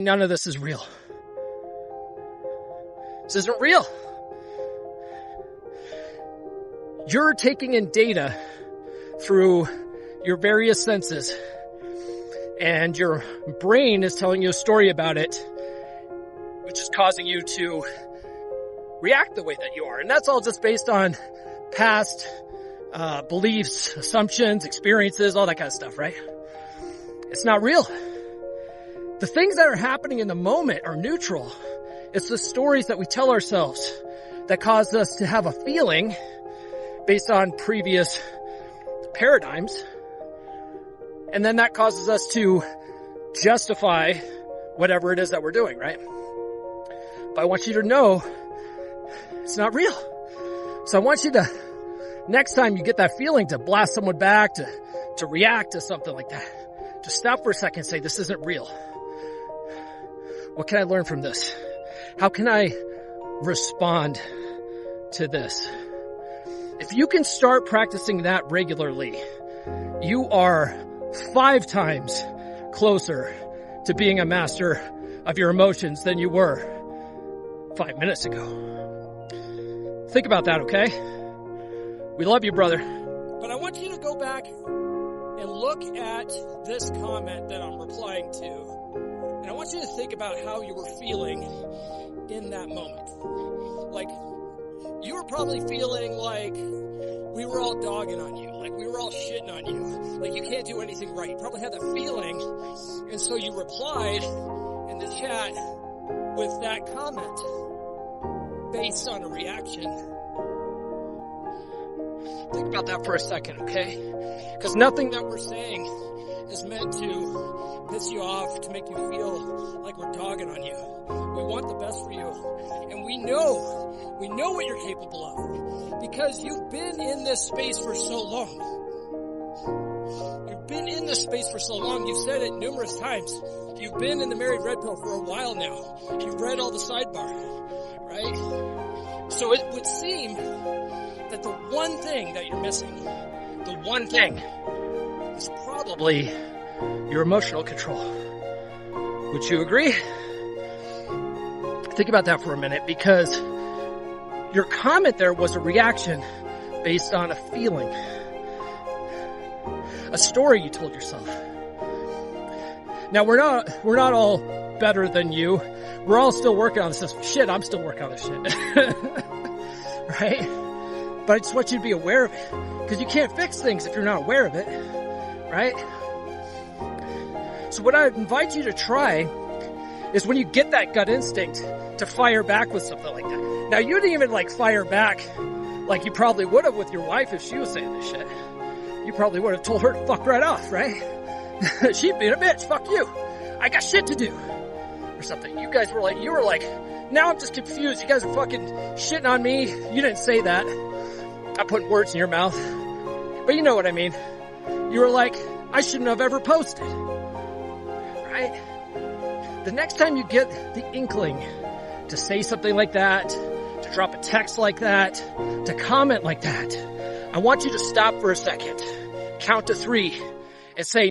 None of this is real. This isn't real. You're taking in data through your various senses, and your brain is telling you a story about it, which is causing you to react the way that you are. And that's all just based on past beliefs, assumptions, experiences, all that kind of stuff, right? It's not real. The things that are happening in the moment are neutral. It's the stories that we tell ourselves that cause us to have a feeling based on previous paradigms. And then that causes us to justify whatever it is that we're doing, right? But I want you to know it's not real. So I want you to, next time you get that feeling to blast someone back, to react to something like that, just stop for a second and say, this isn't real. What can I learn from this? How can I respond to this? If you can start practicing that regularly, you are 5 times closer to being a master of your emotions than you were 5 minutes ago. Think about that, okay? We love you, brother. But I want you to go back and look at this comment that I'm replying to. And I want you to think about how you were feeling in that moment. Like, you were probably feeling like we were all dogging on you, like we were all shitting on you, like you can't do anything right. You probably had that feeling, and so you replied in the chat with that comment based on a reaction. Think about that for a second, okay? Because nothing that we're saying is meant to piss you off, to make you feel like we're dogging on you. We want the best for you. And we know what you're capable of. Because you've been in this space for so long. You've been in this space for so long. You've said it numerous times. You've been in the Married Red Pill for a while now. You've read all the sidebar, right? So it would seem that the one thing that you're missing, the one thing, is probably your emotional control. Would you agree? Think about that for a minute, because your comment there was a reaction based on a feeling, a story you told yourself. Now we're not all better than you. We're all still working on this. Shit, I'm still working on this shit. Right? But I just want you to be aware of it, because you can't fix things if you're not aware of it. Right? So what I invite you to try is, when you get that gut instinct, to fire back with something like that. Now, you didn't even fire back like you probably would have with your wife if she was saying this shit. You probably would have told her to fuck right off, right? She'd be a bitch, fuck you. I got shit to do. Or something. You were like, now I'm just confused. You guys are fucking shitting on me. You didn't say that. I'm putting words in your mouth. But you know what I mean. You were like, I shouldn't have ever posted. Right? The next time you get the inkling to say something like that, to drop a text like that, to comment like that, I want you to stop for a second, count to 3, and say,